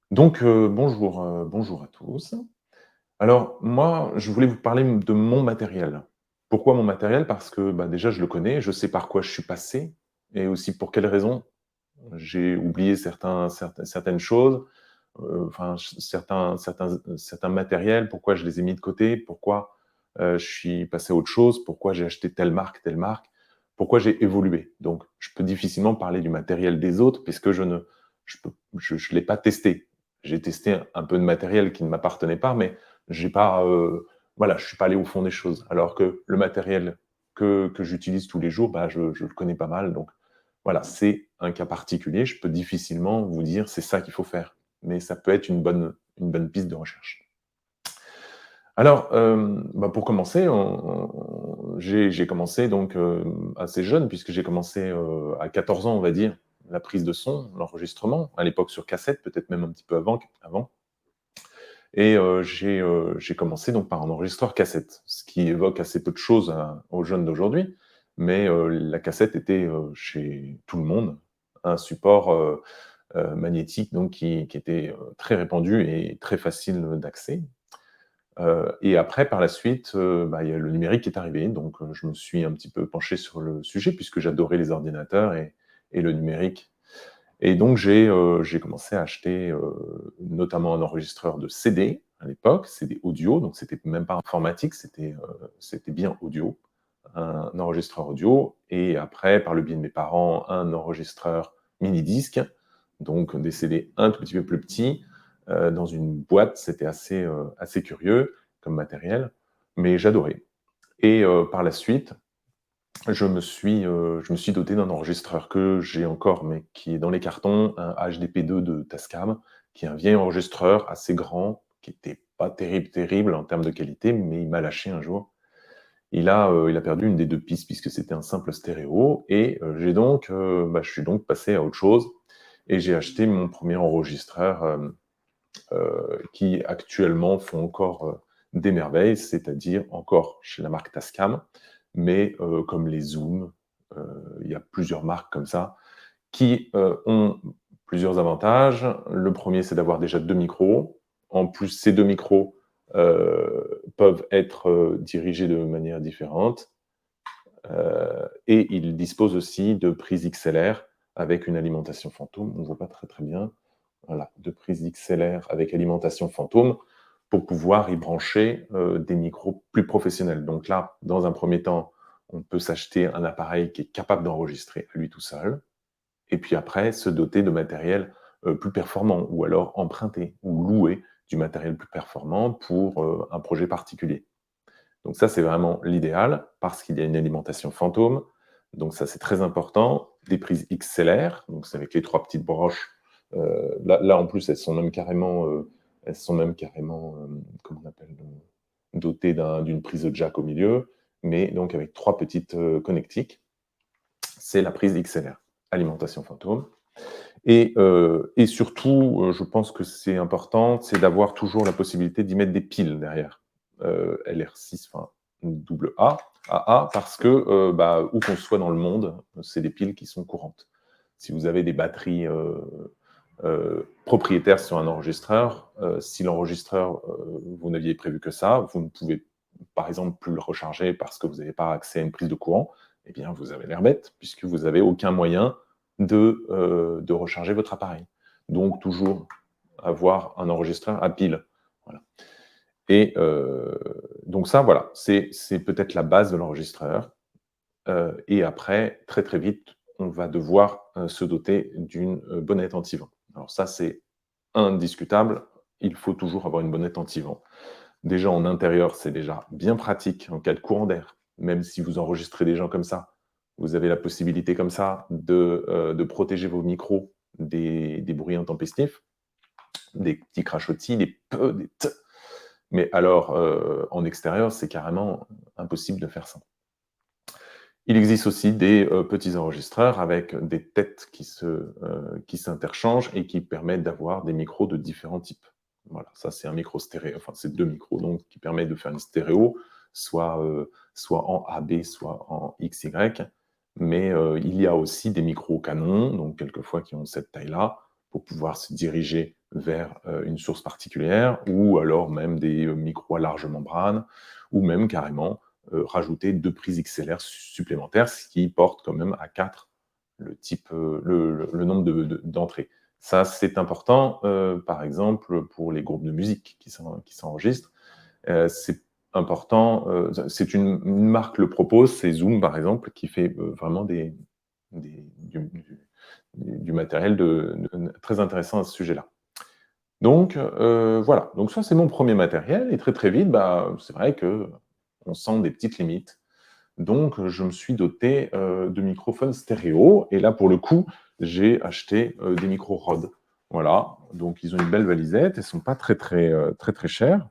Bonjour à tous. Alors moi, je voulais vous parler de mon matériel. Pourquoi mon matériel? Parce que, bah, déjà je le connais, je sais par quoi je suis passé et aussi pour quelles raisons j'ai oublié certaines choses, enfin certains matériels, pourquoi je les ai mis de côté, pourquoi, je suis passé à autre chose, pourquoi j'ai acheté telle marque, pourquoi j'ai évolué. Donc je peux difficilement parler du matériel des autres puisque je l'ai pas testé. J'ai testé un peu de matériel qui ne m'appartenait pas, mais j'ai pas, voilà, je suis pas allé au fond des choses. Alors que le matériel que j'utilise tous les jours, bah, je le connais pas mal, donc voilà, c'est un cas particulier. Je peux difficilement vous dire: «C'est ça qu'il faut faire», mais ça peut être une bonne piste de recherche. Alors, bah, pour commencer, j'ai commencé donc, assez jeune puisque j'ai commencé, à 14 ans, on va dire, la prise de son, l'enregistrement, à l'époque sur cassette, peut-être même un petit peu avant. Et j'ai commencé donc par un enregistreur cassette, ce qui évoque assez peu de choses aux jeunes d'aujourd'hui, mais la cassette était, chez tout le monde, un support, magnétique donc qui était, très répandu et très facile, d'accès. Et après par la suite, bah, il y a le numérique qui est arrivé, donc je me suis un petit peu penché sur le sujet puisque j'adorais les ordinateurs et le numérique. Et donc j'ai commencé à acheter, notamment un enregistreur de CD à l'époque, CD audio, donc c'était même pas informatique, c'était bien audio, un enregistreur audio et après par le biais de mes parents, un enregistreur mini disque, donc des CD un tout petit peu plus petits, dans une boîte. C'était assez curieux comme matériel, mais j'adorais et par la suite, je me suis doté d'un enregistreur que j'ai encore, mais qui est dans les cartons, un HDP2 de Tascam, qui est un vieil enregistreur assez grand, qui était pas terrible en termes de qualité, mais il m'a lâché un jour. Il a perdu une des 2 pistes puisque c'était un simple stéréo et je suis donc passé à autre chose et j'ai acheté mon premier enregistreur, qui actuellement font encore, des merveilles, c'est-à-dire encore chez la marque Tascam, mais comme les Zoom, il y a plusieurs marques comme ça qui, ont plusieurs avantages. Le premier, c'est d'avoir déjà 2 micros. En plus, ces 2 micros, peuvent être, dirigés de manière différente, et ils disposent aussi de prises XLR avec une alimentation fantôme. On ne voit pas très bien. Voilà, de prises XLR avec alimentation fantôme pour pouvoir y brancher, des micros plus professionnels. Donc là, dans un premier temps, on peut s'acheter un appareil qui est capable d'enregistrer à lui tout seul et puis après se doter de matériel, plus performant ou alors emprunter ou louer du matériel plus performant pour, un projet particulier. Donc ça, c'est vraiment l'idéal parce qu'il y a une alimentation fantôme, donc ça, c'est très important. Des prises XLR, donc c'est avec les 3 petites broches, là, en plus, elles sont même carrément, comment on appelle? Dotées d'une prise jack au milieu, mais donc avec 3 petites, connectiques. C'est la prise XLR, alimentation fantôme et surtout, je pense que c'est important, c'est d'avoir toujours la possibilité d'y mettre des piles derrière, LR6, enfin AA, parce que, bah, où qu'on soit dans le monde, c'est des piles qui sont courantes. Si vous avez des batteries, propriétaires sur un enregistreur, si l'enregistreur, vous n'aviez prévu que ça, vous ne pouvez, par exemple, plus le recharger parce que vous n'avez pas accès à une prise de courant, eh bien, vous avez l'air bête puisque vous avez aucun moyen de recharger votre appareil. Donc toujours avoir un enregistreur à pile. Voilà. Et donc ça, voilà, c'est peut-être la base de l'enregistreur. Et après, très vite, on va devoir, se doter d'une, bonnette anti-vent. Alors ça, c'est indiscutable, il faut toujours avoir une bonnette anti-vent. Déjà en intérieur, c'est déjà bien pratique en cas de courant d'air, même si vous enregistrez des gens comme ça. Vous avez la possibilité comme ça de protéger vos micros des bruits intempestifs, des petits crachotis, des «peu», des «t». Mais alors, en extérieur, c'est carrément impossible de faire ça. Il existe aussi des, petits enregistreurs avec des têtes qui s'interchangent et qui permettent d'avoir des micros de différents types. Voilà, ça c'est un micro stéréo, enfin c'est 2 micros donc qui permettent de faire une stéréo, soit en AB, soit en XY. Mais, il y a aussi des micros canons, donc quelquefois qui ont cette taille-là, pour pouvoir se diriger vers une source particulière, ou alors même des micros à large membrane, ou même carrément rajouter 2 prises XLR supplémentaires, ce qui porte quand même à 4 le nombre d'entrées. Ça, c'est important, par exemple, pour les groupes de musique qui s'enregistrent. C'est important, c'est une marque le propose, c'est Zoom, par exemple, qui fait vraiment des du matériel très intéressant à ce sujet-là. Donc voilà, donc ça, c'est mon premier matériel et très, très vite, bah, c'est vrai qu'on sent des petites limites. Donc je me suis doté, de microphones stéréo et là, pour le coup, j'ai acheté, des micros Rode. Voilà, donc ils ont une belle valisette, ils sont pas très, très, très, très chers.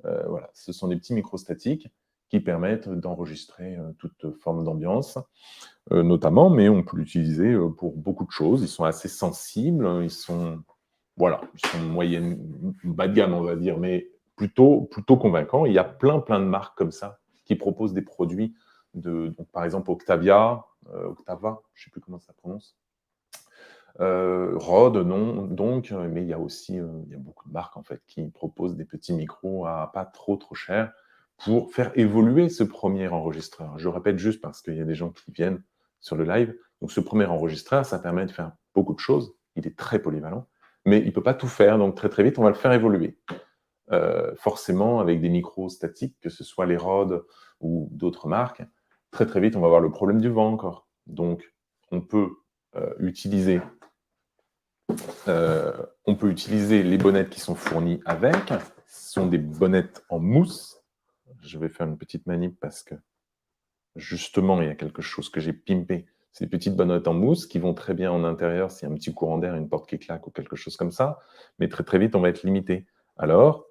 Voilà, ce sont des petits micros statiques qui permettent d'enregistrer, toute forme d'ambiance, notamment, mais on peut l'utiliser, pour beaucoup de choses. Ils sont assez sensibles, ils sont voilà, ils sont moyenne bas de gamme, on va dire, mais plutôt convaincants. Il y a plein de marques comme ça qui proposent des produits donc par exemple Octava, je ne sais plus comment ça se prononce, Rode, non, donc, mais il y a aussi, il y a beaucoup de marques en fait qui proposent des petits micros à pas trop cher pour faire évoluer ce premier enregistreur. Je répète juste parce qu'il y a des gens qui viennent sur le live. Donc ce premier enregistreur, ça permet de faire beaucoup de choses. Il est très polyvalent, mais il peut pas tout faire, donc très vite, on va le faire évoluer. Forcément avec des micros statiques, que ce soit les Rode ou d'autres marques, très vite, on va avoir le problème du vent encore. Donc on peut, utiliser les bonnettes qui sont fournies avec. Ce sont des bonnettes en mousse. Je vais faire une petite manip parce que justement, il y a quelque chose que j'ai pimpé. C'est des petites bonnettes en mousse qui vont très bien en intérieur s'il y a un petit courant d'air, une porte qui claque ou quelque chose comme ça. Mais très vite, on va être limité. Alors,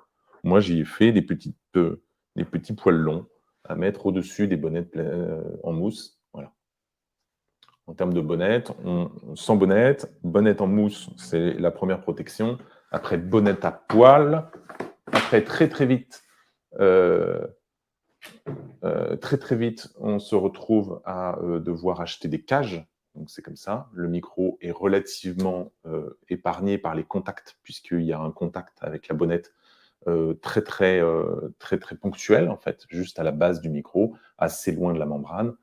moi, j'y ai fait des petits poils longs à mettre au-dessus des bonnettes en mousse. Voilà. En termes de bonnettes, sans bonnette, bonnette en mousse, c'est la première protection. Après, bonnette à poil. Après, très vite, on se retrouve à devoir acheter des cages. Donc c'est comme ça. Le micro est relativement épargné par les contacts, puisqu'il y a un contact avec la bonnette très ponctuel, en fait, juste à la base du micro, assez loin de la membrane.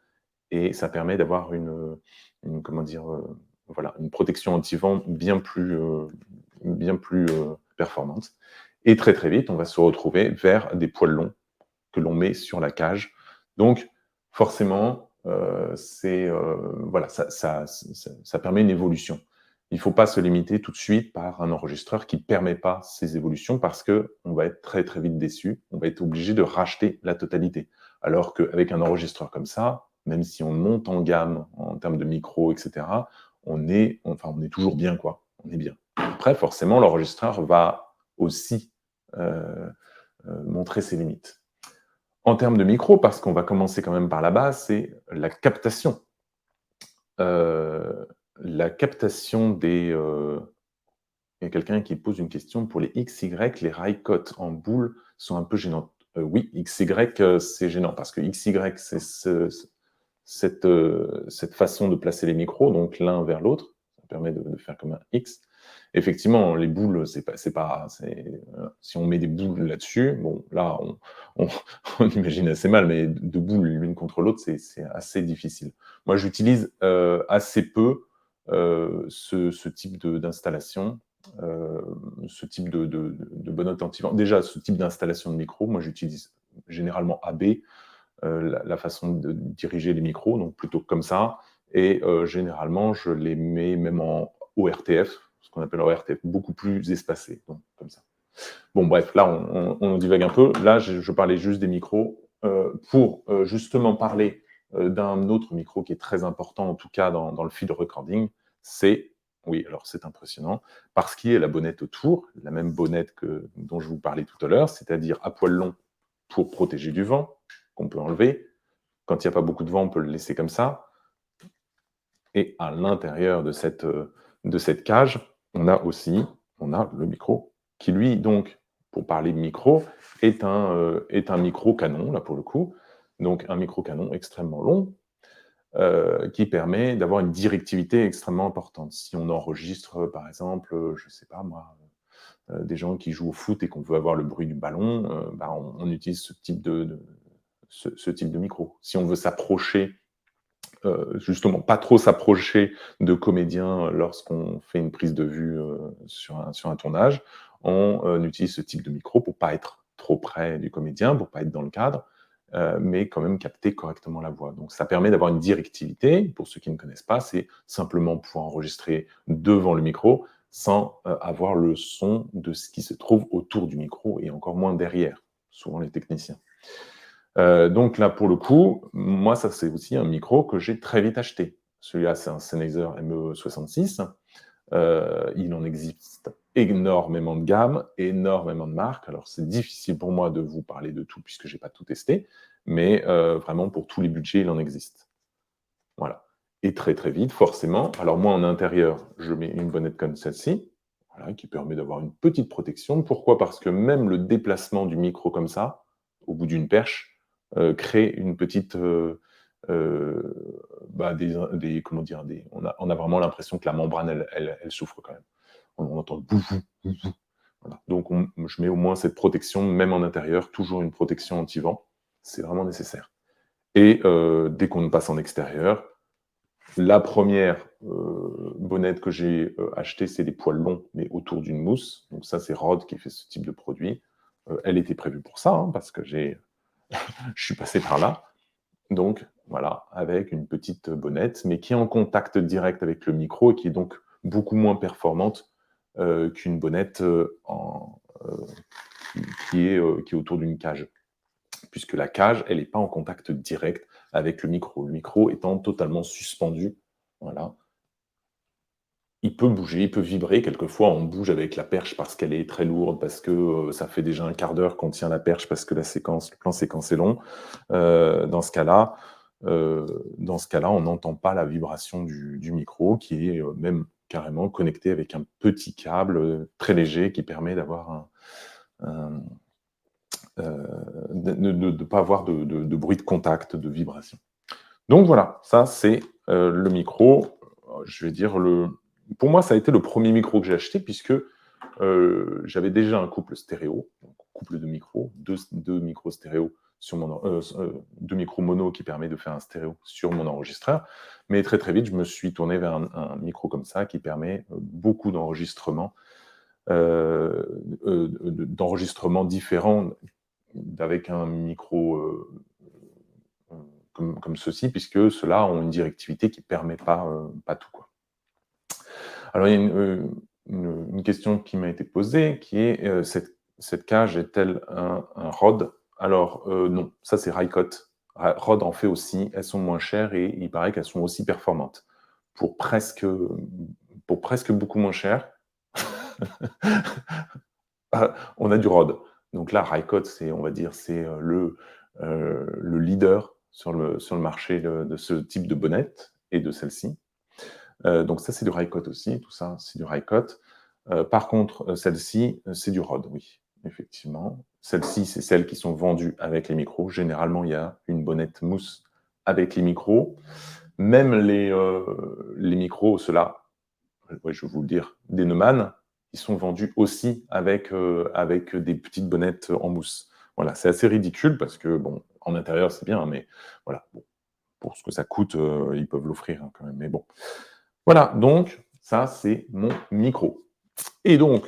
Et ça permet d'avoir comment dire, voilà, une protection anti-vent bien plus performante. Et très vite, on va se retrouver vers des poils longs que l'on met sur la cage. Donc, forcément, voilà, ça permet une évolution. Il ne faut pas se limiter tout de suite par un enregistreur qui ne permet pas ces évolutions parce qu'on va être très vite déçu. On va être obligé de racheter la totalité. Alors qu'avec un enregistreur comme ça, même si on monte en gamme en termes de micro, etc., on est toujours bien, quoi. On est bien. Après, forcément, l'enregistreur va aussi montrer ses limites. En termes de micro, parce qu'on va commencer quand même par la base, c'est la captation. La captation des... Il y a quelqu'un qui pose une question. Pour les XY, les rail-cots en boule sont un peu gênantes. Oui, XY, c'est gênant parce que XY, c'est cette façon de placer les micros, donc l'un vers l'autre. Ça permet de faire comme un X. Effectivement, les boules, si on met des boules là-dessus, bon, là, on imagine assez mal, mais deux boules l'une contre l'autre, c'est assez difficile. Moi, j'utilise assez peu ce type d'installation, ce type de bonnet anti-vent. Déjà, ce type d'installation de micro, moi, j'utilise généralement AB, la façon de diriger les micros, donc plutôt comme ça. Et généralement, je les mets même en ORTF, ce qu'on appelle ORTF, beaucoup plus espacé, donc comme ça. Bon, bref, là, on divague un peu. Là, je parlais juste des micros pour justement parler d'un autre micro qui est très important, en tout cas dans le field recording, c'est, oui, alors c'est impressionnant, parce qu'il y a la bonnette autour, la même bonnette dont je vous parlais tout à l'heure, c'est-à-dire à poil long pour protéger du vent, qu'on peut enlever. Quand il n'y a pas beaucoup de vent, on peut le laisser comme ça. Et à l'intérieur de cette cage, on a le micro, qui lui, donc, pour parler de micro, est un micro canon, là pour le coup. Donc un micro canon extrêmement long, qui permet d'avoir une directivité extrêmement importante. Si on enregistre, par exemple, je ne sais pas moi, des gens qui jouent au foot et qu'on veut avoir le bruit du ballon, bah, on utilise ce type de micro. Si on veut s'approcher, justement, pas trop s'approcher de comédiens lorsqu'on fait une prise de vue sur un tournage, on utilise ce type de micro pour pas être trop près du comédien, pour pas être dans le cadre, mais quand même capter correctement la voix. Donc ça permet d'avoir une directivité. Pour ceux qui ne connaissent pas, c'est simplement pouvoir enregistrer devant le micro sans avoir le son de ce qui se trouve autour du micro et encore moins derrière, souvent les techniciens. Donc là, pour le coup, moi, ça, c'est aussi un micro que j'ai très vite acheté. Celui-là, c'est un Sennheiser ME66. Il en existe énormément de gammes, énormément de marques. Alors, c'est difficile pour moi de vous parler de tout puisque j'ai pas tout testé, mais vraiment pour tous les budgets, il en existe. Voilà. Et très, très vite, forcément. Alors moi, en intérieur, je mets une bonnette comme celle-ci, voilà, qui permet d'avoir une petite protection. Pourquoi? Parce que même le déplacement du micro comme ça, au bout d'une perche, crée une petite, bah, comment dire? On a vraiment l'impression que la membrane, elle souffre quand même. On entend le boufou, boufou. Voilà. Donc je mets au moins cette protection, même en intérieur, toujours une protection anti-vent. C'est vraiment nécessaire. Et dès qu'on passe en extérieur, la première bonnette que j'ai achetée, c'est des poils longs, mais autour d'une mousse. Donc ça, c'est Rode qui fait ce type de produit. Elle était prévue pour ça, hein, parce que je suis passé par là. Donc voilà, avec une petite bonnette, mais qui est en contact direct avec le micro et qui est donc beaucoup moins performante qu'une bonnette qui est autour d'une cage. Puisque la cage, elle n'est pas en contact direct avec le micro étant totalement suspendu. Voilà. Il peut bouger, il peut vibrer. Quelquefois, on bouge avec la perche parce qu'elle est très lourde, parce que ça fait déjà un quart d'heure qu'on tient la perche parce que le plan séquence est long. Dans ce cas-là, on n'entend pas la vibration du micro qui est même carrément connecté avec un petit câble très léger qui permet d'avoir de ne pas avoir de bruit de contact, de vibration. Donc voilà, ça c'est le micro. Je vais dire pour moi, ça a été le premier micro que j'ai acheté puisque j'avais déjà un couple stéréo, donc couple de micros, deux micros stéréo sur deux micros mono qui permet de faire un stéréo sur mon enregistreur. Mais très très vite, je me suis tourné vers un micro comme ça qui permet beaucoup d'enregistrements, d'enregistrements différents avec un micro comme ceci, puisque ceux-là ont une directivité qui ne permet pas tout, quoi. Alors, il y a une question qui m'a été posée, qui est cette cage est-elle un Rode? Alors, non, ça c'est Rycote. Rode en fait aussi, elles sont moins chères et il paraît qu'elles sont aussi performantes. Pour presque, pour presque beaucoup moins cher, on a du Rode. Donc là, Rycote, on va dire, c'est le leader sur le marché de ce type de bonnette et de celle-ci. Donc ça, c'est du Rycote aussi, tout ça, c'est du Rycote. Par contre, celle-ci, c'est du Rode, oui, effectivement. Celles-ci, c'est celles qui sont vendues avec les micros. Généralement, il y a une bonnette mousse avec les micros. Même les micros, ceux-là, ouais, je vais vous le dire, des Neumann, ils sont vendus aussi avec des petites bonnettes en mousse. Voilà, c'est assez ridicule parce que, bon, en intérieur, c'est bien, mais voilà, bon, pour ce que ça coûte, ils peuvent l'offrir hein, quand même. Mais bon, voilà, donc ça, c'est mon micro. Et donc,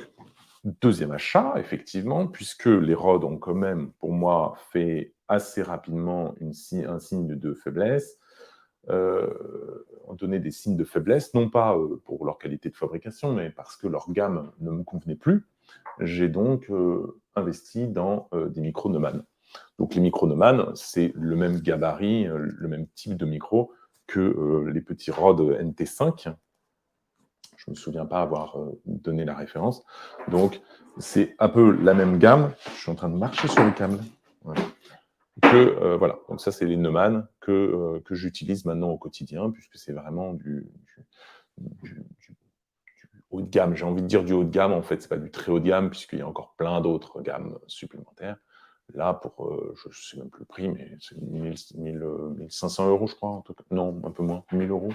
deuxième achat, effectivement, puisque les Rhodes ont quand même, pour moi, fait assez rapidement un signe de faiblesse, ont donné des signes de faiblesse, non pas pour leur qualité de fabrication, mais parce que leur gamme ne me convenait plus. J'ai donc investi dans des micros Neumann. Donc les micros Neumann, c'est le même gabarit, le même type de micro que les petits Rhodes NT5. Je ne me souviens pas avoir donné la référence. Donc, c'est un peu la même gamme. Je suis en train de marcher sur le câble. Voilà. Voilà. Donc, ça, c'est les Neumann que j'utilise maintenant au quotidien, puisque c'est vraiment du haut de gamme. J'ai envie de dire du haut de gamme. En fait, ce n'est pas du très haut de gamme, puisqu'il y a encore plein d'autres gammes supplémentaires. Là, je ne sais même plus le prix, mais c'est 1500 euros, je crois. En tout cas. Non, un peu moins, 1000 euros.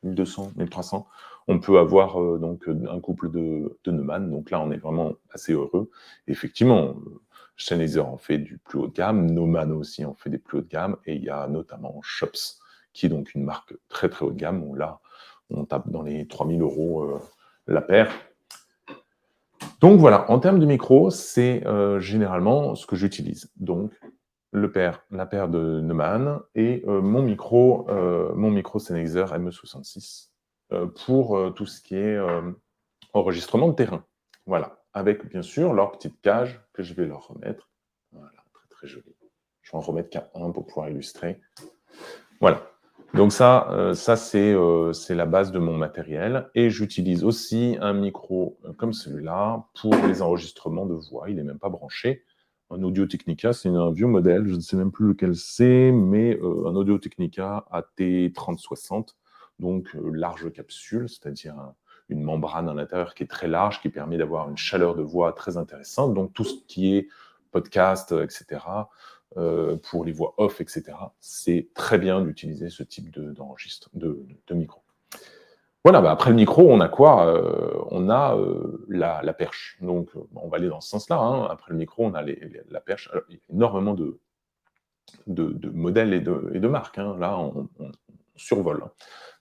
1200, 1300. On peut avoir donc un couple de Neumann. Donc là, on est vraiment assez heureux. Et effectivement, Sennheiser en fait du plus haut de gamme, Neumann aussi en fait des plus hauts de gamme, et il y a notamment Schoeps, qui est donc une marque très très haut de gamme, où là, on tape dans les 3000 € la paire. Donc voilà, en termes de micro, c'est généralement ce que j'utilise. Donc, la paire de Neumann et mon micro Sennheiser ME66 pour tout ce qui est enregistrement de terrain. Voilà, avec bien sûr leur petite cage que je vais leur remettre. Voilà, très très joli. Je vais en remettre qu'un pour pouvoir illustrer. Voilà. Donc ça c'est la base de mon matériel. Et j'utilise aussi un micro comme celui-là pour les enregistrements de voix. Il n'est même pas branché. Un Audio-Technica, c'est un vieux modèle, je ne sais même plus lequel c'est, mais un Audio-Technica AT3060, donc large capsule, c'est-à-dire une membrane à l'intérieur qui est très large, qui permet d'avoir une chaleur de voix très intéressante. Donc tout ce qui est podcast, etc., pour les voix off, etc., c'est très bien d'utiliser ce type de micro. Voilà, bah après le micro, on a quoi on a la perche. Donc, on va aller dans ce sens-là. Hein. Après le micro, on a la perche. Alors, il y a énormément de modèles et de marques. Hein. Là, on survole hein,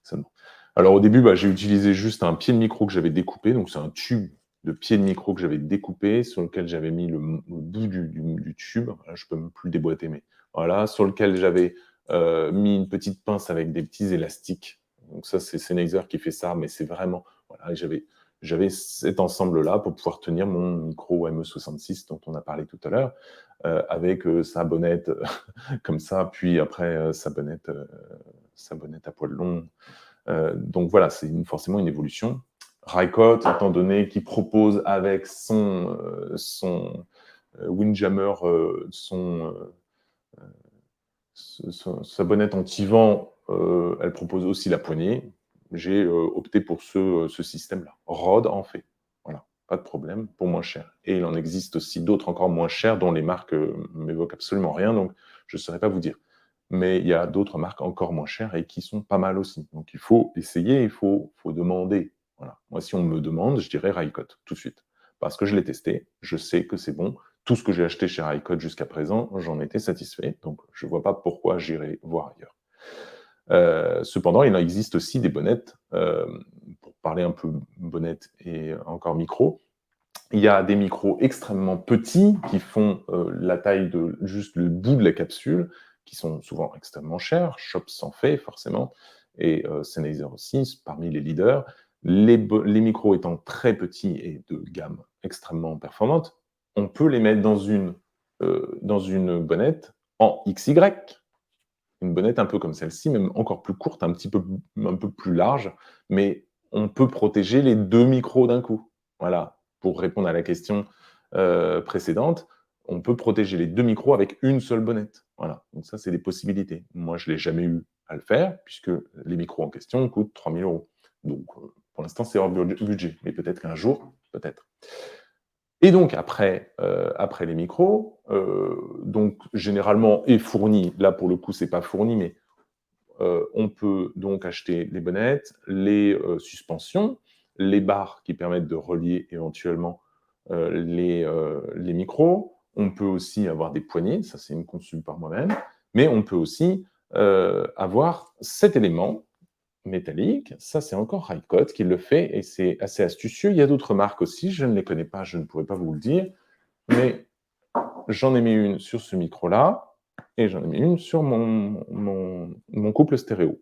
seulement. Alors, au début, bah, j'ai utilisé juste un pied de micro que j'avais découpé. Donc, c'est un tube de pied de micro que j'avais découpé, sur lequel j'avais mis le bout du tube. Voilà, je ne peux même plus le déboîter, mais voilà, sur lequel j'avais mis une petite pince avec des petits élastiques. Donc ça, c'est Sennheiser qui fait ça, mais c'est vraiment... Voilà, j'avais cet ensemble-là pour pouvoir tenir mon micro ME66 dont on a parlé tout à l'heure, avec sa bonnette comme ça, puis après sa bonnette à poil long. Donc voilà, c'est forcément une évolution. Rycote, étant donné qu'il propose avec son Windjammer, sa bonnette anti-vent, elle propose aussi la poignée. J'ai opté pour ce système-là. Rode en fait. Voilà, pas de problème, pour moins cher. Et il en existe aussi d'autres encore moins chers, dont les marques m'évoquent absolument rien, donc je ne saurais pas vous dire. Mais il y a d'autres marques encore moins chères et qui sont pas mal aussi. Donc il faut essayer, il faut demander. Voilà. Moi, si on me demande, je dirais Rycote tout de suite. Parce que je l'ai testé, je sais que c'est bon. Tout ce que j'ai acheté chez Rycote jusqu'à présent, j'en étais satisfait. Donc je ne vois pas pourquoi j'irai voir ailleurs. Cependant, il existe aussi des bonnettes, pour parler un peu bonnette et encore micro. Il y a des micros extrêmement petits qui font la taille de juste le bout de la capsule, qui sont souvent extrêmement chers. Shure s'en fait forcément, et Sennheiser aussi, parmi les leaders. Les micros étant très petits et de gamme extrêmement performante, on peut les mettre dans une bonnette en XY, une bonnette un peu comme celle-ci, même encore plus courte, un peu plus large, mais on peut protéger les deux micros d'un coup. Voilà, pour répondre à la question précédente, on peut protéger les deux micros avec une seule bonnette. Voilà, donc ça, c'est des possibilités. Moi, je ne l'ai jamais eu à le faire, puisque les micros en question coûtent 3000 €. Donc, pour l'instant, c'est hors budget, mais peut-être qu'un jour, peut-être. Et donc après les micros, donc généralement est fourni, là pour le coup c'est pas fourni, mais on peut donc acheter les bonnettes, les suspensions, les barres qui permettent de relier éventuellement les micros. On peut aussi avoir des poignées, ça c'est une conçue par moi-même, mais on peut aussi avoir cet élément métallique. Ça, c'est encore Rycote qui le fait et c'est assez astucieux. Il y a d'autres marques aussi, je ne les connais pas, je ne pourrais pas vous le dire, mais j'en ai mis une sur ce micro-là et j'en ai mis une sur mon couple stéréo.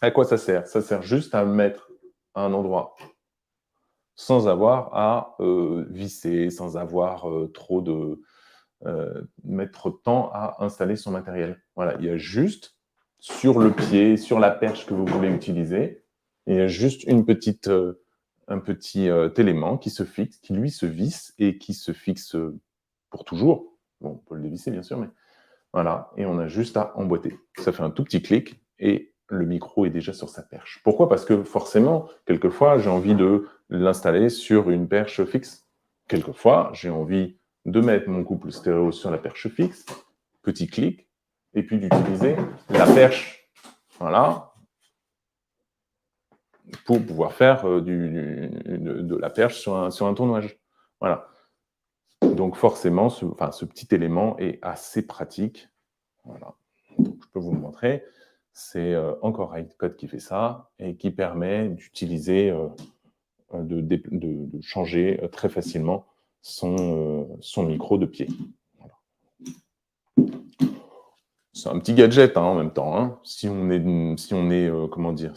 À quoi ça sert? Ça sert juste à mettre à un endroit sans avoir à visser, sans avoir trop de mettre trop de temps à installer son matériel. Voilà, il y a juste sur le pied, sur la perche que vous voulez utiliser, il y a juste un petit élément qui se fixe, qui lui se visse et qui se fixe pour toujours. Bon, on peut le dévisser bien sûr, mais voilà, et on a juste à emboîter. Ça fait un tout petit clic et le micro est déjà sur sa perche. Pourquoi? Parce que forcément, quelquefois, j'ai envie de l'installer sur une perche fixe. Quelquefois, j'ai envie de mettre mon couple stéréo sur la perche fixe, petit clic, et puis d'utiliser la perche. Voilà. pour pouvoir faire de la perche sur un tournage. Voilà. Donc forcément, ce petit élément est assez pratique. Voilà. Donc je peux vous le montrer. C'est encore Hidecode qui fait ça et qui permet d'utiliser, de changer très facilement son micro de pied. Voilà. C'est un petit gadget en même temps. Hein. Si on est comment dire,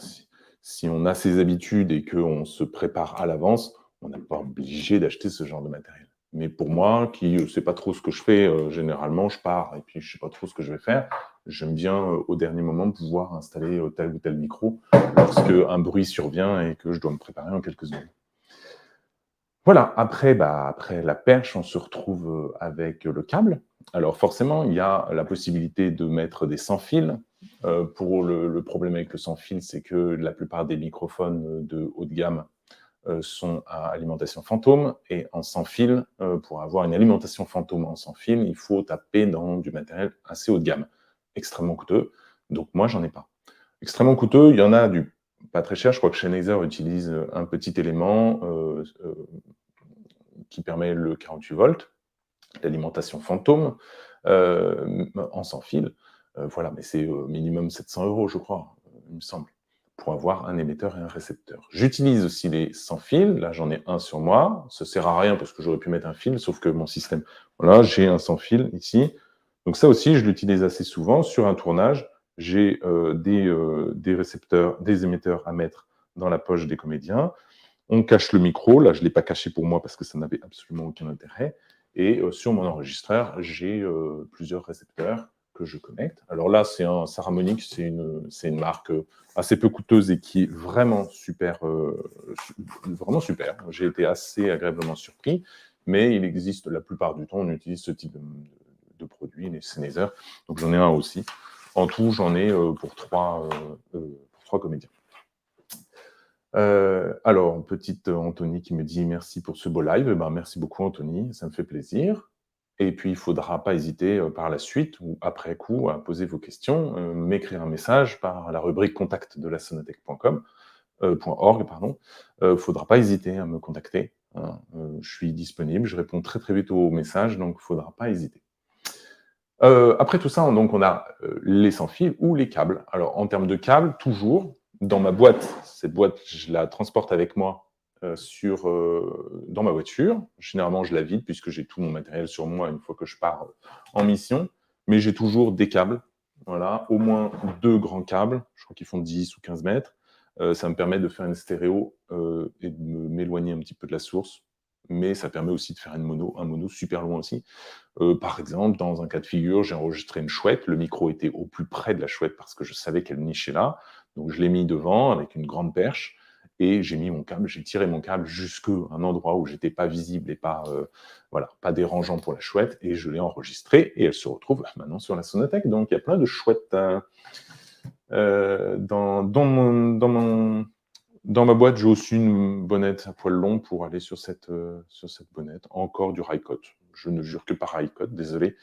si on a ses habitudes et qu'on se prépare à l'avance, on n'est pas obligé d'acheter ce genre de matériel. Mais pour moi, qui ne sais pas trop ce que je fais, généralement, je pars et puis je ne sais pas trop ce que je vais faire. J'aime bien, au dernier moment, pouvoir installer tel ou tel micro lorsque un bruit survient et que je dois me préparer en quelques secondes. Voilà, après, après la perche, on se retrouve avec le câble. Alors forcément, il y a la possibilité de mettre des sans-fils. Pour le problème avec le sans-fil, c'est que la plupart des microphones de haut de gamme sont à alimentation fantôme. Et en sans-fil, pour avoir une alimentation fantôme en sans-fil, il faut taper dans du matériel assez haut de gamme, extrêmement coûteux. Donc moi, j'en ai pas. Extrêmement coûteux, il y en a du pas très cher. Je crois que Sennheiser utilise un petit élément qui permet le 48 volts, l'alimentation fantôme en sans fil. Voilà, mais c'est minimum 700 €, je crois, il me semble, pour avoir un émetteur et un récepteur. J'utilise aussi les sans fil. Là, j'en ai un sur moi. Ça sert à rien parce que j'aurais pu mettre un fil, sauf que mon système. Voilà, j'ai un sans fil ici. Donc ça aussi, je l'utilise assez souvent sur un tournage. J'ai des récepteurs, des émetteurs à mettre dans la poche des comédiens. On cache le micro. Là, je ne l'ai pas caché pour moi parce que ça n'avait absolument aucun intérêt. Et sur mon enregistreur, j'ai plusieurs récepteurs que je connecte. Alors là, c'est un Saramonic, c'est une marque assez peu coûteuse et qui est vraiment super. Vraiment super. J'ai été assez agréablement surpris. Mais il existe, la plupart du temps, on utilise ce type de produit, les Sennheiser. Donc j'en ai un aussi. En tout, j'en ai pour trois comédiens. Alors, petite Anthony qui me dit merci pour ce beau live. Ben, merci beaucoup, Anthony, ça me fait plaisir. Et puis, il ne faudra pas hésiter par la suite ou après coup à poser vos questions, m'écrire un message par la rubrique contact de la sonotech.com, .org, pardon. Il ne faudra pas hésiter à me contacter. Hein. Je suis disponible, je réponds très très vite aux messages, donc il ne faudra pas hésiter. Après tout ça, donc on a les sans fil ou les câbles. Alors, en termes de câbles, toujours, dans ma boîte, cette boîte, je la transporte avec moi dans ma voiture. Généralement, je la vide puisque j'ai tout mon matériel sur moi une fois que je pars en mission. Mais j'ai toujours des câbles, voilà, au moins 2 grands câbles, je crois qu'ils font 10 ou 15 mètres. Ça me permet de faire une stéréo et de m'éloigner un petit peu de la source. Mais ça permet aussi de faire un mono super loin aussi. Par exemple, dans un cas de figure, j'ai enregistré une chouette. Le micro était au plus près de la chouette parce que je savais qu'elle nichait là. Donc, je l'ai mis devant avec une grande perche et j'ai mis mon câble, j'ai tiré mon câble jusqu'à un endroit où j'étais pas visible et pas, voilà, pas dérangeant pour la chouette et je l'ai enregistrée et elle se retrouve maintenant sur la Sonotech. Donc, il y a plein de chouettes dans ma boîte. J'ai aussi une bonnette à poil long pour aller sur cette bonnette. Encore du Rycote. Je ne jure que par Rycote, désolé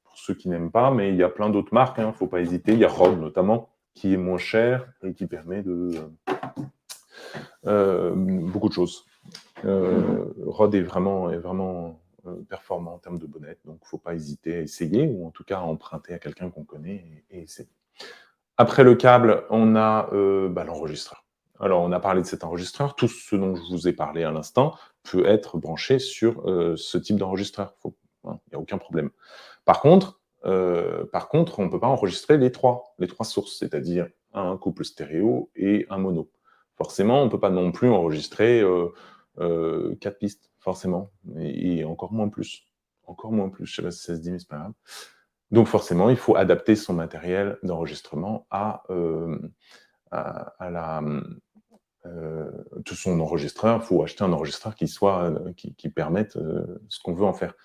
pour ceux qui n'aiment pas, mais il y a plein d'autres marques, il ne faut pas hésiter. Il y a Rode notamment, qui est moins cher et qui permet de beaucoup de choses. Rode est vraiment performant en termes de bonnette, donc il ne faut pas hésiter à essayer, ou en tout cas à emprunter à quelqu'un qu'on connaît et essayer. Après le câble, on a l'enregistreur. Alors, on a parlé de cet enregistreur. Tout ce dont je vous ai parlé à l'instant peut être branché sur ce type d'enregistreur. Il n'y a aucun problème. Par contre, on ne peut pas enregistrer les trois sources, c'est-à-dire un couple stéréo et un mono. Forcément, on ne peut pas non plus enregistrer 4 pistes, forcément, et encore moins plus. Encore moins plus, je ne sais pas si ça se dit, mais c'est pas grave. Donc forcément, il faut adapter son matériel d'enregistrement à son enregistreur. Il faut acheter un enregistreur qui permette ce qu'on veut en faire.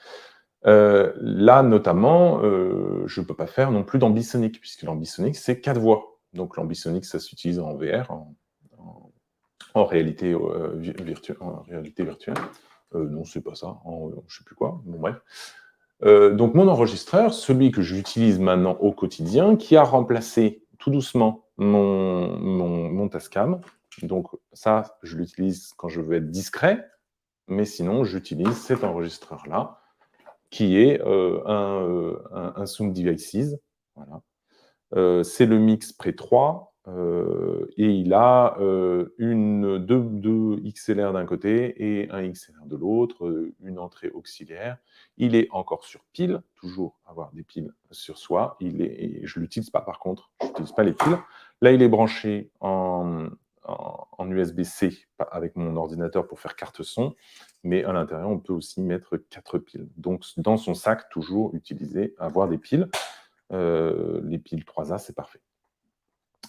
Là, notamment, je ne peux pas faire non plus d'ambisonique, puisque l'ambisonique, c'est 4 voix. Donc l'ambisonique, ça s'utilise en VR, en réalité virtuelle. Non, c'est pas ça, je ne sais plus quoi. Bon, bref. Donc mon enregistreur, celui que j'utilise maintenant au quotidien, qui a remplacé tout doucement mon Tascam, Donc ça, je l'utilise quand je veux être discret, mais sinon j'utilise cet enregistreur-là, qui est un Sound Devices. Voilà. C'est le Mix Pre 3 et il a deux XLR d'un côté et un XLR de l'autre, une entrée auxiliaire. Il est encore sur pile, toujours avoir des piles sur soi. Je ne l'utilise pas par contre, je n'utilise pas les piles. Là, il est branché en USB-C avec mon ordinateur pour faire carte son, mais à l'intérieur, on peut aussi mettre 4 piles. Donc, dans son sac, toujours utiliser, avoir des piles. Les piles 3A, c'est parfait.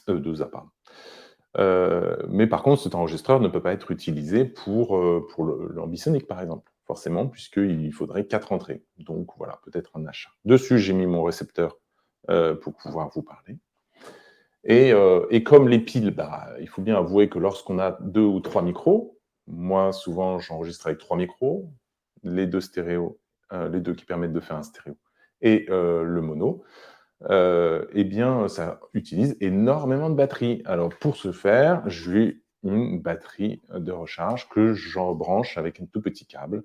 2A, pardon. Mais par contre, cet enregistreur ne peut pas être utilisé pour l'ambisonique, par exemple, forcément, puisqu'il faudrait 4 entrées. Donc voilà, peut-être un achat. Dessus, j'ai mis mon récepteur pour pouvoir vous parler. Et comme les piles, il faut bien avouer que lorsqu'on a 2 ou 3 micros, moi, souvent, j'enregistre avec 3 micros, les 2 stéréos, les 2 qui permettent de faire un stéréo, et le mono, eh bien, ça utilise énormément de batterie. Alors, pour ce faire, j'ai une batterie de recharge que j'en branche avec un tout petit câble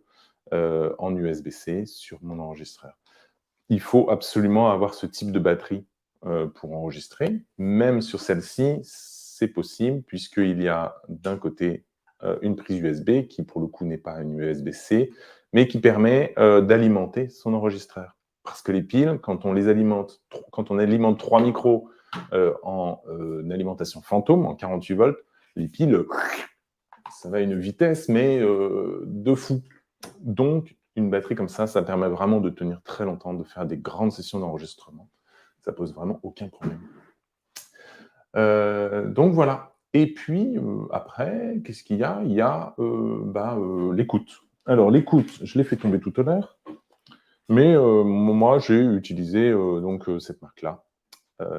en USB-C sur mon enregistreur. Il faut absolument avoir ce type de batterie pour enregistrer. Même sur celle-ci, c'est possible, puisqu'il y a d'un côté une prise USB qui, pour le coup, n'est pas une USB-C, mais qui permet d'alimenter son enregistreur. Parce que les piles, quand on alimente 3 micros en alimentation fantôme, en 48 volts, les piles, ça va à une vitesse, mais de fou. Donc, une batterie comme ça permet vraiment de tenir très longtemps, de faire des grandes sessions d'enregistrement. Ça pose vraiment aucun problème. Donc voilà. Et puis, après, qu'est-ce qu'il y a? Il y a l'écoute. Alors, l'écoute, je l'ai fait tomber tout à l'heure, mais moi, j'ai utilisé cette marque-là,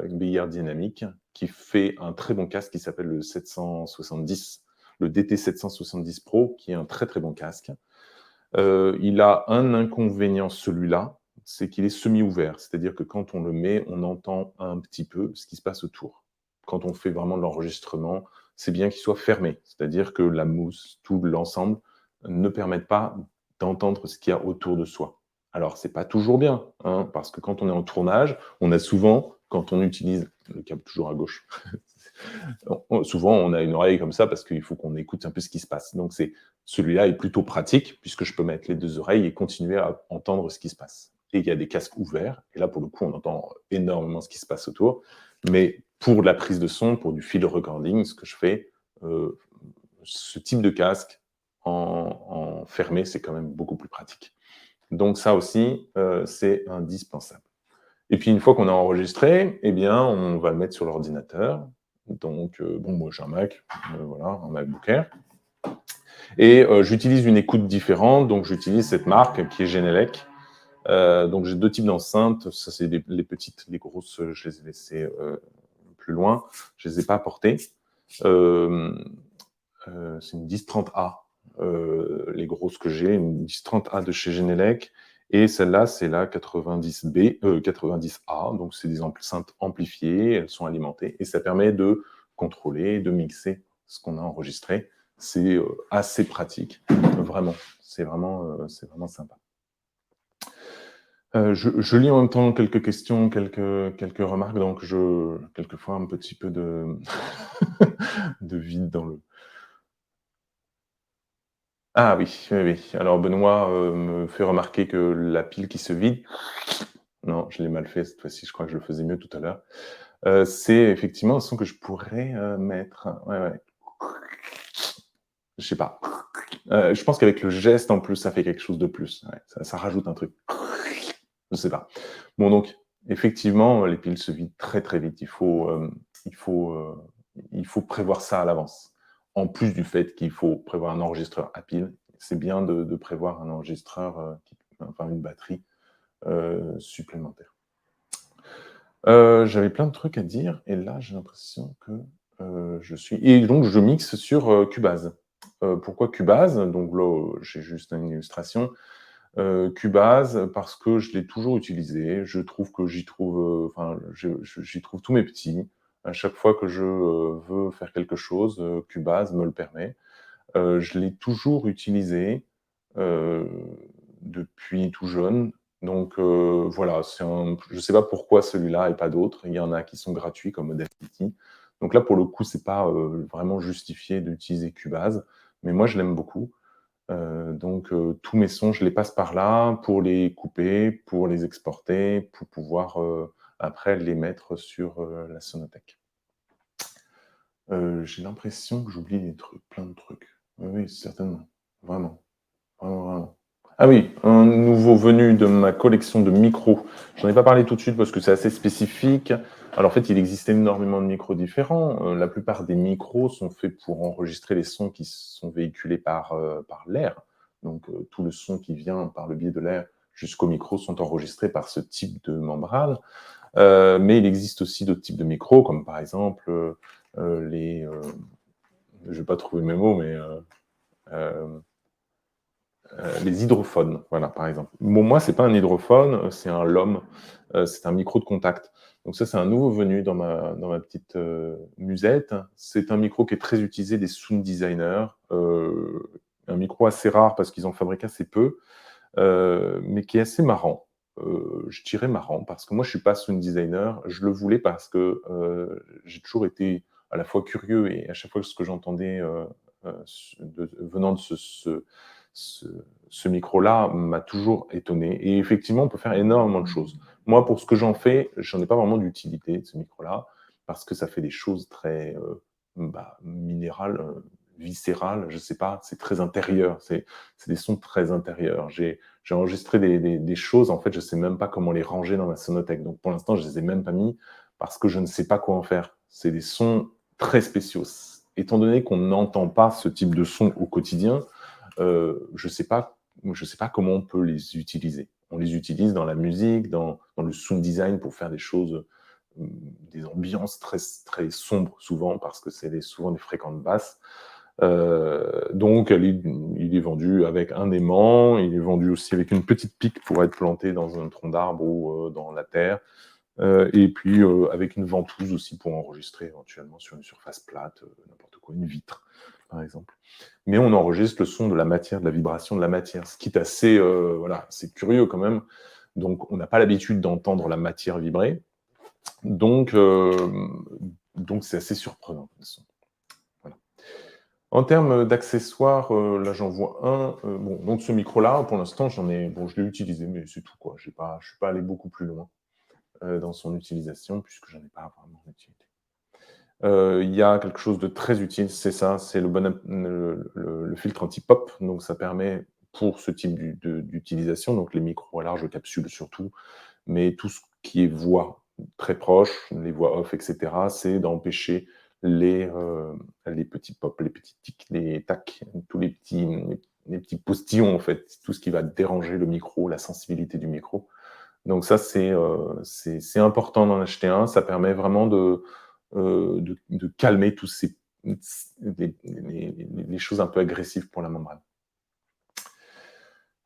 BIR Dynamic, qui fait un très bon casque qui s'appelle le 770, le DT 770 Pro, qui est un très très bon casque. Il a un inconvénient, celui-là, c'est qu'il est semi-ouvert. C'est-à-dire que quand on le met, on entend un petit peu ce qui se passe autour. Quand on fait vraiment de l'enregistrement, c'est bien qu'il soit fermé. C'est-à-dire que la mousse, tout l'ensemble, ne permettent pas d'entendre ce qu'il y a autour de soi. Alors, c'est pas toujours bien, hein, parce que quand on est en tournage, on a souvent, quand on utilise le câble toujours à gauche, souvent on a une oreille comme ça parce qu'il faut qu'on écoute un peu ce qui se passe. Donc celui-là est plutôt pratique puisque je peux mettre les 2 oreilles et continuer à entendre ce qui se passe. Et il y a des casques ouverts et là pour le coup on entend énormément ce qui se passe autour. Mais pour la prise de son, pour du field recording, ce que je fais, ce type de casque en fermé, c'est quand même beaucoup plus pratique. Donc ça aussi, c'est indispensable. Et puis une fois qu'on a enregistré, eh bien, on va le mettre sur l'ordinateur. Donc, moi j'ai un Mac, voilà, un MacBook Air. Et j'utilise une écoute différente, donc j'utilise cette marque qui est Genelec. Donc j'ai 2 types d'enceintes, ça c'est les petites, les grosses, je les ai laissées plus loin, je les ai pas apportées. C'est une 1030A, les grosses que j'ai, une 1030A de chez Genelec. Et celle-là, c'est la 90B, 90A, donc c'est des enceintes amplifiées, elles sont alimentées, et ça permet de contrôler, de mixer ce qu'on a enregistré. C'est assez pratique, vraiment. C'est vraiment sympa. Je lis en même temps quelques questions, quelques remarques, donc quelquefois un petit peu de, de vide dans le... Ah oui, oui, oui. Alors Benoît me fait remarquer que la pile qui se vide, non, je l'ai mal fait cette fois-ci, je crois que je le faisais mieux tout à l'heure. C'est effectivement un son que je pourrais mettre. Ouais, ouais. Je sais pas. Je pense qu'avec le geste en plus, ça fait quelque chose de plus. Ouais, ça rajoute un truc. Je sais pas. Bon, donc, effectivement, les piles se vident très très vite. Il faut, euh, il faut prévoir ça à l'avance. En plus du fait qu'il faut prévoir un enregistreur à pile, c'est bien de prévoir un enregistreur, enfin une batterie supplémentaire. J'avais plein de trucs à dire et là, j'ai l'impression que je suis... Et donc, je mixe sur Cubase. Pourquoi Cubase? Donc là, j'ai juste une illustration. Cubase, parce que je l'ai toujours utilisé. Je trouve que j'y trouve tous mes petits. À chaque fois que je veux faire quelque chose, Cubase me le permet. Je l'ai toujours utilisé, heu, depuis tout jeune. Donc voilà, je ne sais pas pourquoi celui-là et pas d'autres. Il y en a qui sont gratuits comme Audacity. Donc là, pour le coup, c'est pas, vraiment justifié d'utiliser Cubase, mais moi, je l'aime beaucoup. Donc tous mes sons, je les passe par là pour les couper, pour les exporter, pour pouvoir, après les mettre sur, la Sonothèque. J'ai l'impression que j'oublie des trucs, plein de trucs. Oui, oui, certainement. Vraiment, vraiment, vraiment. Ah oui, un nouveau venu de ma collection de micros. J'en ai pas parlé tout de suite parce que c'est assez spécifique. Alors en fait, il existe énormément de micros différents. La plupart des micros sont faits pour enregistrer les sons qui sont véhiculés par l'air. Donc tout le son qui vient par le biais de l'air jusqu'au micro sont enregistrés par ce type de membrane. Mais il existe aussi d'autres types de micros, comme par exemple je ne vais pas trouver mes mots, mais euh, les hydrophones, voilà, par exemple. Bon, moi, c'est pas un hydrophone, c'est un LOM, c'est un micro de contact. Donc ça, c'est un nouveau venu dans ma petite musette. C'est un micro qui est très utilisé des sound designers, un micro assez rare parce qu'ils en fabriquent assez peu, mais qui est assez marrant. Je dirais marrant parce que moi, je suis pas sound designer. Je le voulais parce que j'ai toujours été à la fois curieux et à chaque fois ce que j'entendais venant de ce, ce micro-là m'a toujours étonné. Et effectivement, on peut faire énormément de choses. Moi, pour ce que j'en fais, j'en ai pas vraiment d'utilité de ce micro-là parce que ça fait des choses très minérales, viscérales. Je sais pas, c'est très intérieur. C'est des sons très intérieurs. J'ai enregistré des choses, en fait, je sais même pas comment les ranger dans ma sonothèque. Donc pour l'instant, je les ai même pas mis parce que je ne sais pas quoi en faire. C'est des sons très spéciaux. Étant donné qu'on n'entend pas ce type de son au quotidien, je sais pas comment on peut les utiliser. On les utilise dans la musique, dans le sound design pour faire des choses, des ambiances très, très sombres souvent parce que c'est souvent des fréquences basses. Donc, il est vendu avec un aimant, il est vendu aussi avec une petite pique pour être planté dans un tronc d'arbre ou dans la terre, et puis avec une ventouse aussi pour enregistrer éventuellement sur une surface plate, n'importe quoi, une vitre par exemple. Mais on enregistre le son de la matière, de la vibration de la matière, ce qui est assez, voilà, c'est curieux quand même. Donc, on n'a pas l'habitude d'entendre la matière vibrer, donc donc c'est assez surprenant le son. Voilà. En termes d'accessoires, là j'en vois un. Bon, donc ce micro-là, pour l'instant, bon, je l'ai utilisé, mais c'est tout quoi. Je suis pas allé beaucoup plus loin dans son utilisation puisque j'en ai pas vraiment d'utilité. Il y a quelque chose de très utile, c'est ça, c'est le filtre anti-pop. Donc ça permet pour ce type d'utilisation, donc les micros à large capsule surtout, mais tout ce qui est voix très proche, les voix off, et cetera, c'est d'empêcher les petits pops, les petits tics, les tacs, tous les petits postillons, en fait, tout ce qui va déranger le micro, la sensibilité du micro. Donc ça, c'est important d'en acheter un. Ça permet vraiment de calmer tous les choses un peu agressives pour la membrane.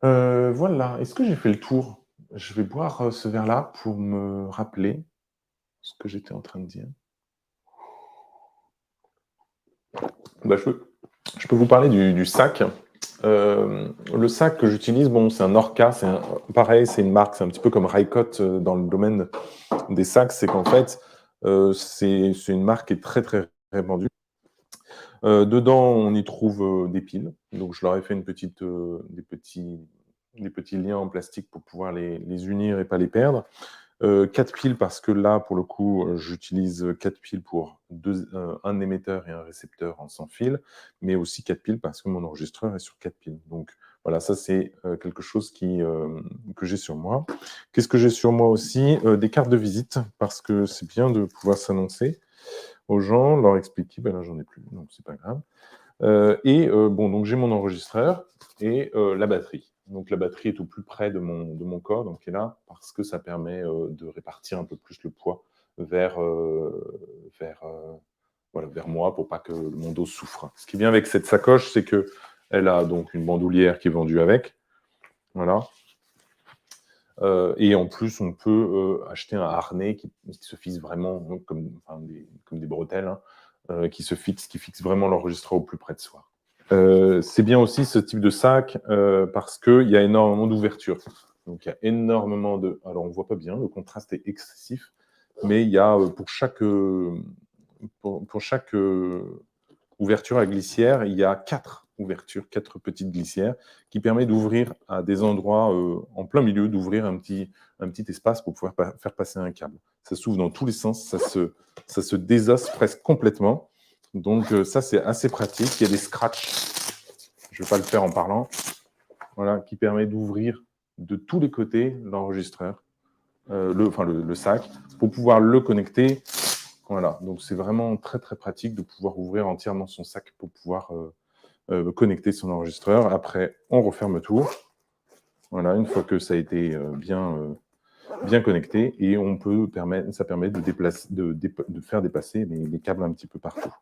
Voilà. Est-ce que j'ai fait le tour? Je vais boire ce verre-là pour me rappeler ce que j'étais en train de dire. Bah, je peux vous parler du sac. Le sac que j'utilise, bon, c'est un Orca. Pareil, c'est une marque. C'est un petit peu comme Rycote dans le domaine des sacs. C'est qu'en fait, c'est une marque qui est très très répandue. Dedans, on y trouve des piles. Donc, je leur ai fait des petits liens en plastique pour pouvoir les unir et pas les perdre. 4 piles parce que là, pour le coup, j'utilise 4 piles pour un émetteur et un récepteur en sans fil, mais aussi 4 piles parce que mon enregistreur est sur 4 piles. Donc voilà, ça c'est quelque chose que j'ai sur moi. Qu'est-ce que j'ai sur moi aussi? Des cartes de visite, parce que c'est bien de pouvoir s'annoncer aux gens, leur expliquer, ben là j'en ai plus, donc c'est pas grave. Bon, donc j'ai mon enregistreur et la batterie. Donc la batterie est au plus près de mon corps, donc elle est là, parce que ça permet de répartir un peu plus le poids vers, vers, voilà, vers moi pour pas que mon dos souffre. Ce qui est bien avec cette sacoche, c'est qu'elle a donc une bandoulière qui est vendue avec. Voilà. Et en plus, on peut acheter un harnais qui se fixe vraiment comme des bretelles, hein, qui fixe vraiment l'enregistreur au plus près de soi. C'est bien aussi ce type de sac parce qu'il y a énormément d'ouvertures. Donc il y a énormément de... Alors on ne voit pas bien, le contraste est excessif, mais il y a pour chaque ouverture à glissière, il y a 4 ouvertures, 4 petites glissières, qui permettent d'ouvrir à des endroits en plein milieu, d'ouvrir un petit espace pour pouvoir faire passer un câble. Ça s'ouvre dans tous les sens, ça se désosse presque complètement. Donc ça, c'est assez pratique. Il y a des scratchs, je ne vais pas le faire en parlant, voilà, qui permet d'ouvrir de tous les côtés l'enregistreur, le sac, pour pouvoir le connecter. Voilà, donc c'est vraiment très très pratique de pouvoir ouvrir entièrement son sac pour pouvoir connecter son enregistreur. Après, on referme tout. Voilà, une fois que ça a été bien connecté, et ça permet de faire dépasser les câbles un petit peu partout.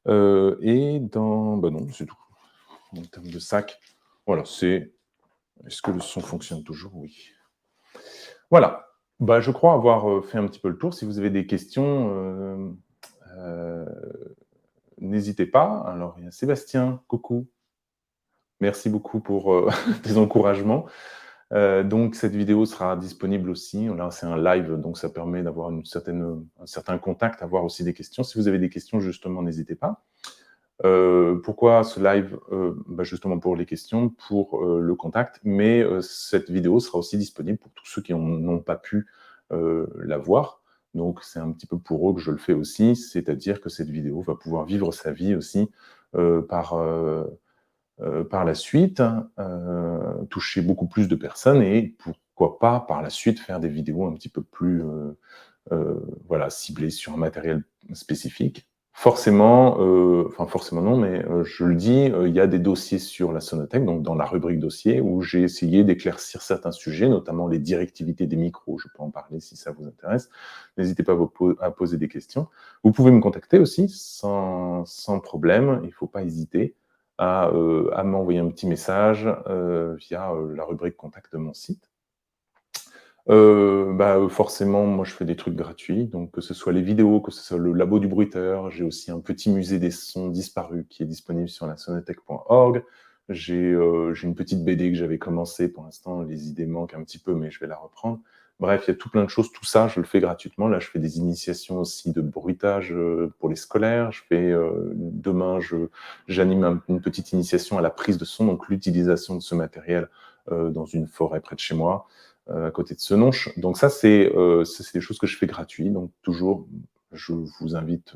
Non, c'est tout. En termes de sac, voilà, Est-ce que le son fonctionne toujours? Oui. Voilà. Bah, je crois avoir fait un petit peu le tour. Si vous avez des questions, n'hésitez pas. Alors, il y a Sébastien, coucou. Merci beaucoup pour tes encouragements. Donc, cette vidéo sera disponible aussi. Là, c'est un live, donc ça permet d'avoir un certain contact, avoir aussi des questions. Si vous avez des questions, justement, n'hésitez pas. Pourquoi ce live? Justement pour les questions, pour le contact, mais cette vidéo sera aussi disponible pour tous ceux qui n'ont pas pu la voir. Donc, c'est un petit peu pour eux que je le fais aussi, c'est-à-dire que cette vidéo va pouvoir vivre sa vie aussi par la suite, toucher beaucoup plus de personnes et pourquoi pas par la suite faire des vidéos un petit peu plus ciblées sur un matériel spécifique. Forcément, forcément non, mais je le dis, il y a des dossiers sur la Sonothèque, donc dans la rubrique dossier, où j'ai essayé d'éclaircir certains sujets, notamment les directivités des micros. Je peux en parler si ça vous intéresse. N'hésitez pas à poser des questions. Vous pouvez me contacter aussi sans problème, il ne faut pas hésiter à m'envoyer un petit message via la rubrique contact de mon site. Forcément, moi, je fais des trucs gratuits, donc que ce soit les vidéos, que ce soit le labo du bruiteur. J'ai aussi un petit musée des sons disparus qui est disponible sur la sonotech.org. J'ai une petite BD que j'avais commencé. Pour l'instant, les idées manquent un petit peu, mais je vais la reprendre. Bref, il y a tout plein de choses. Tout ça, je le fais gratuitement. Là, je fais des initiations aussi de bruitage pour les scolaires. Demain, j'anime une petite initiation à la prise de son, donc l'utilisation de ce matériel dans une forêt près de chez moi. À côté de Senonches. Donc ça, c'est des choses que je fais gratuites. Donc toujours, je vous invite,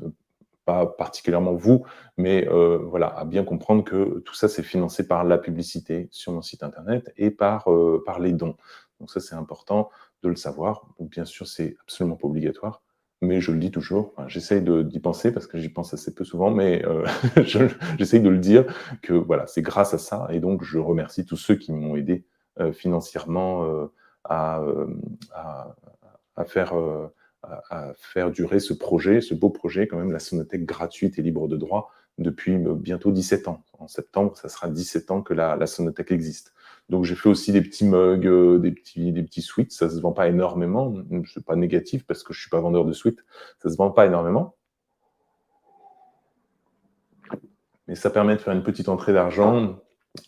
pas particulièrement vous, mais voilà, à bien comprendre que tout ça, c'est financé par la publicité sur mon site internet et par les dons. Donc ça, c'est important de le savoir. Donc, bien sûr, c'est absolument pas obligatoire, mais je le dis toujours. Enfin, j'essaye d'y penser parce que j'y pense assez peu souvent, mais j'essaye de le dire que voilà, c'est grâce à ça. Et donc, je remercie tous ceux qui m'ont aidé financièrement à, à, à faire, à faire durer ce projet, ce beau projet, quand même, la Sonothèque gratuite et libre de droit depuis bientôt 17 ans. En septembre, ça sera 17 ans que la Sonothèque existe. Donc, j'ai fait aussi des petits mugs, des petits sweats. Ça se vend pas énormément. C'est pas négatif parce que je suis pas vendeur de sweats. Ça se vend pas énormément. Mais ça permet de faire une petite entrée d'argent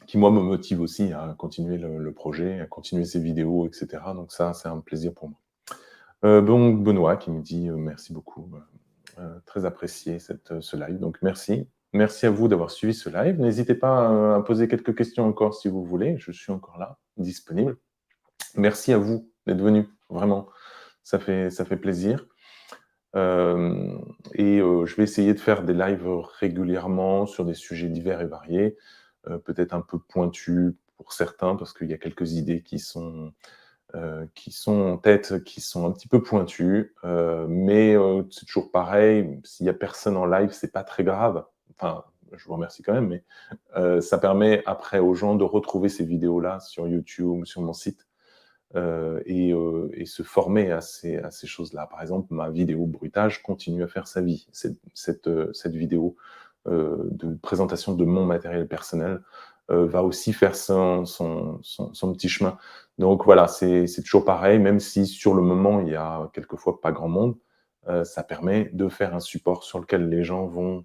qui, moi, me motive aussi à continuer le projet, à continuer ces vidéos, etc. Donc ça, c'est un plaisir pour moi. Donc Benoît qui me dit merci beaucoup, très apprécié ce live. Donc merci. Merci à vous d'avoir suivi ce live. N'hésitez pas à poser quelques questions encore si vous voulez. Je suis encore là, disponible. Merci à vous d'être venus. Vraiment, ça fait plaisir. Je vais essayer de faire des lives régulièrement sur des sujets divers et variés, peut-être un peu pointus pour certains, parce qu'il y a quelques idées qui sont en tête, qui sont un petit peu pointues, mais c'est toujours pareil, s'il y a personne en live, c'est pas très grave. Enfin, je vous remercie quand même, mais ça permet après aux gens de retrouver ces vidéos-là sur YouTube, sur mon site, et se former à ces choses-là. Par exemple, ma vidéo bruitage continue à faire sa vie. Cette vidéo de présentation de mon matériel personnel va aussi faire son petit chemin. Donc voilà, c'est toujours pareil, même si sur le moment, il y a quelquefois pas grand monde, ça permet de faire un support sur lequel les gens vont,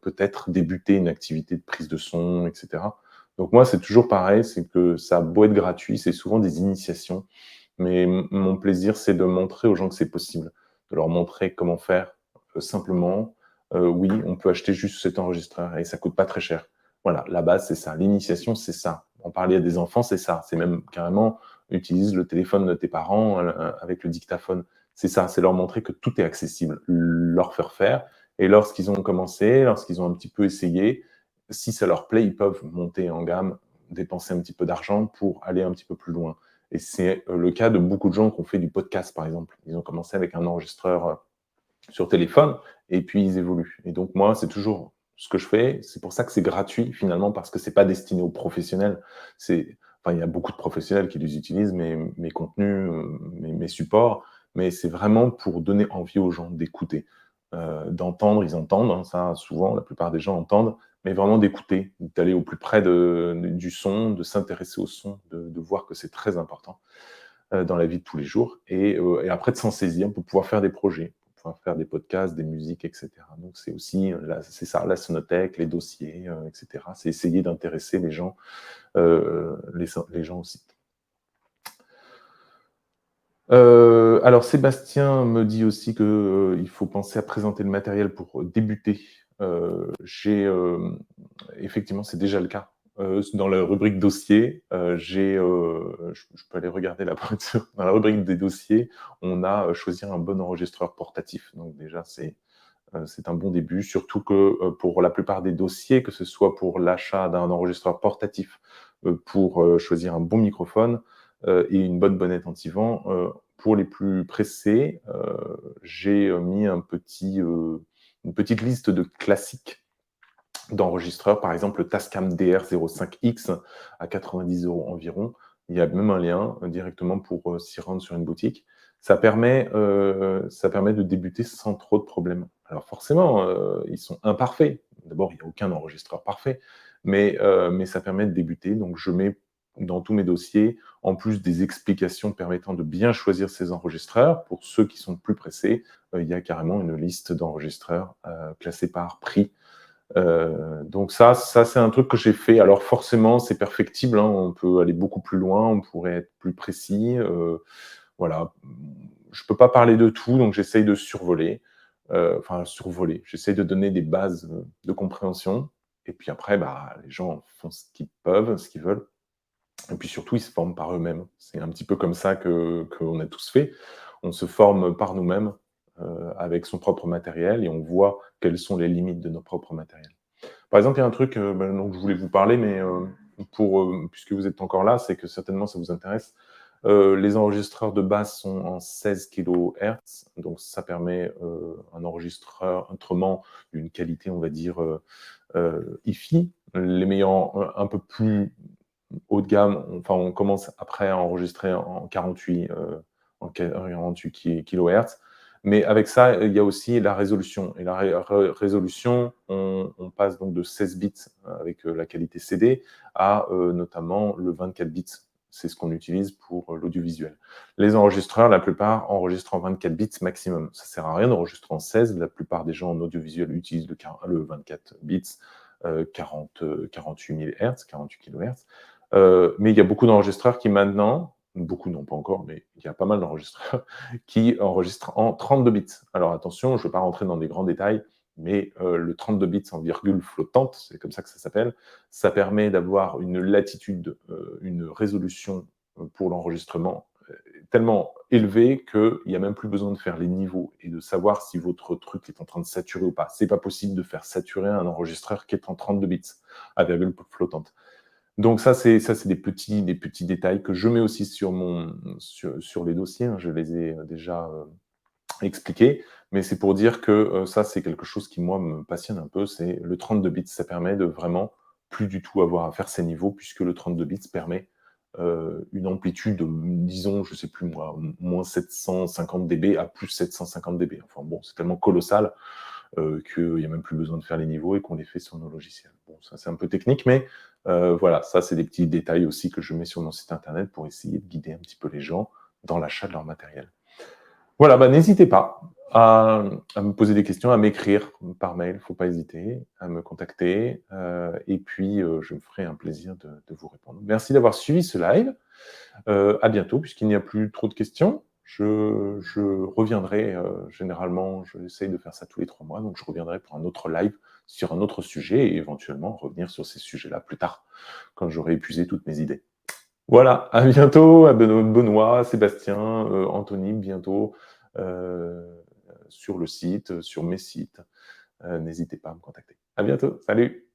peut-être débuter une activité de prise de son et cetera. Donc moi, c'est toujours pareil, c'est que ça a beau être gratuit, c'est souvent des initiations, mais mon plaisir, c'est de montrer aux gens que c'est possible, de leur montrer comment faire, simplement. Oui, on peut acheter juste cet enregistreur et ça coûte pas très cher. Voilà, la base, c'est ça. L'initiation, c'est ça. En parler à des enfants, c'est ça. C'est même carrément, utilise le téléphone de tes parents, avec le dictaphone. C'est ça, c'est leur montrer que tout est accessible, leur faire faire et lorsqu'ils ont commencé, lorsqu'ils ont un petit peu essayé, si ça leur plaît, ils peuvent monter en gamme, dépenser un petit peu d'argent pour aller un petit peu plus loin. Et c'est le cas de beaucoup de gens qui ont fait du podcast, par exemple. Ils ont commencé avec un enregistreur sur téléphone et puis ils évoluent. Et donc moi, c'est toujours ce que je fais. C'est pour ça que c'est gratuit finalement, parce que c'est pas destiné aux professionnels. Enfin, il y a beaucoup de professionnels qui les utilisent, mes contenus, mes supports, mais c'est vraiment pour donner envie aux gens d'écouter, d'entendre. Ils entendent, hein, ça souvent, la plupart des gens entendent, mais vraiment d'écouter, d'aller au plus près du son, de s'intéresser au son, de voir que c'est très important dans la vie de tous les jours et après de s'en saisir pour pouvoir faire des projets, pour pouvoir faire des podcasts, des musiques, et cetera. Donc c'est aussi, c'est ça, la sonothèque, les dossiers, et cetera. C'est essayer d'intéresser les gens au site. Alors Sébastien me dit aussi que, il faut penser à présenter le matériel pour débuter. Effectivement, c'est déjà le cas. Dans la rubrique dossier, je peux aller regarder la pointure. Dans la rubrique des dossiers, on a, choisir un bon enregistreur portatif. Donc déjà, c'est un bon début, surtout que, pour la plupart des dossiers, que ce soit pour l'achat d'un enregistreur portatif, pour, choisir un bon microphone, et une bonne bonnette anti-vent, pour les plus pressés, j'ai, mis une petite liste de classiques d'enregistreurs, par exemple le Tascam DR05X à 90 € environ. Il y a même un lien directement pour s'y rendre sur une boutique. Ça permet de débuter sans trop de problèmes. Alors forcément, ils sont imparfaits. D'abord, il n'y a aucun enregistreur parfait, mais ça permet de débuter. Donc je mets dans tous mes dossiers, en plus des explications permettant de bien choisir ces enregistreurs, pour ceux qui sont plus pressés, il y a carrément une liste d'enregistreurs classés par prix donc ça c'est un truc que j'ai fait. Alors forcément, c'est perfectible, hein, on peut aller beaucoup plus loin, on pourrait être plus précis, voilà. Je peux pas parler de tout, donc j'essaye de survoler, enfin survoler. J'essaye de donner des bases, de compréhension et puis après, bah, les gens font ce qu'ils peuvent, ce qu'ils veulent et puis surtout, ils se forment par eux-mêmes. C'est un petit peu comme ça que qu'on a tous fait. On se forme par nous-mêmes, avec son propre matériel et on voit quelles sont les limites de nos propres matériels. Par exemple, il y a un truc, dont je voulais vous parler, mais puisque vous êtes encore là, c'est que certainement ça vous intéresse. Les enregistreurs de base sont en 16 kHz, donc ça permet, un enregistrement d'une qualité, on va dire, hi-fi. Les meilleurs, un peu plus haut de gamme, on commence après à enregistrer en 48, en 48 kHz. Mais avec ça, il y a aussi la résolution. Et la résolution, on passe donc de 16 bits avec la qualité CD à notamment le 24 bits. C'est ce qu'on utilise pour l'audiovisuel. Les enregistreurs, la plupart, enregistrent en 24 bits maximum. Ça sert à rien d'enregistrer en 16. La plupart des gens en audiovisuel utilisent le 24 bits, 48 MHz, 48 kHz. Mais il y a beaucoup d'enregistreurs qui maintenant, beaucoup non pas encore, mais il y a pas mal d'enregistreurs qui enregistrent en 32 bits. Alors attention, je ne vais pas rentrer dans des grands détails, mais le 32 bits en virgule flottante, c'est comme ça que ça s'appelle, ça permet d'avoir une latitude, une résolution pour l'enregistrement tellement élevée qu'il n'y a même plus besoin de faire les niveaux et de savoir si votre truc est en train de saturer ou pas. C'est pas possible de faire saturer un enregistreur qui est en 32 bits à virgule flottante. Donc ça c'est des petits détails que je mets aussi sur les dossiers, hein. Je les ai, déjà, expliqués, mais c'est pour dire que, ça c'est quelque chose qui moi me passionne un peu, c'est le 32 bits. Ça permet de vraiment plus du tout avoir à faire ces niveaux puisque le 32 bits permet, une amplitude de, disons, je sais plus moi, moins 750 dB à plus 750 dB. Enfin bon, c'est tellement colossal, qu'il y a même plus besoin de faire les niveaux et qu'on les fait sur nos logiciels. Bon, ça c'est un peu technique, mais Voilà, ça, c'est des petits détails aussi que je mets sur mon site internet pour essayer de guider un petit peu les gens dans l'achat de leur matériel. Voilà, bah, n'hésitez pas à me poser des questions, à m'écrire par mail, il ne faut pas hésiter à me contacter, et puis, je me ferai un plaisir de vous répondre. Merci d'avoir suivi ce live. À bientôt, puisqu'il n'y a plus trop de questions. Je reviendrai, généralement, j'essaye de faire ça tous les 3 mois, donc je reviendrai pour un autre live sur un autre sujet et éventuellement revenir sur ces sujets-là plus tard, quand j'aurai épuisé toutes mes idées. Voilà, à bientôt, à Benoît, Sébastien, Anthony, bientôt, heu, sur le site, sur mes sites. N'hésitez pas à me contacter. À bientôt, salut!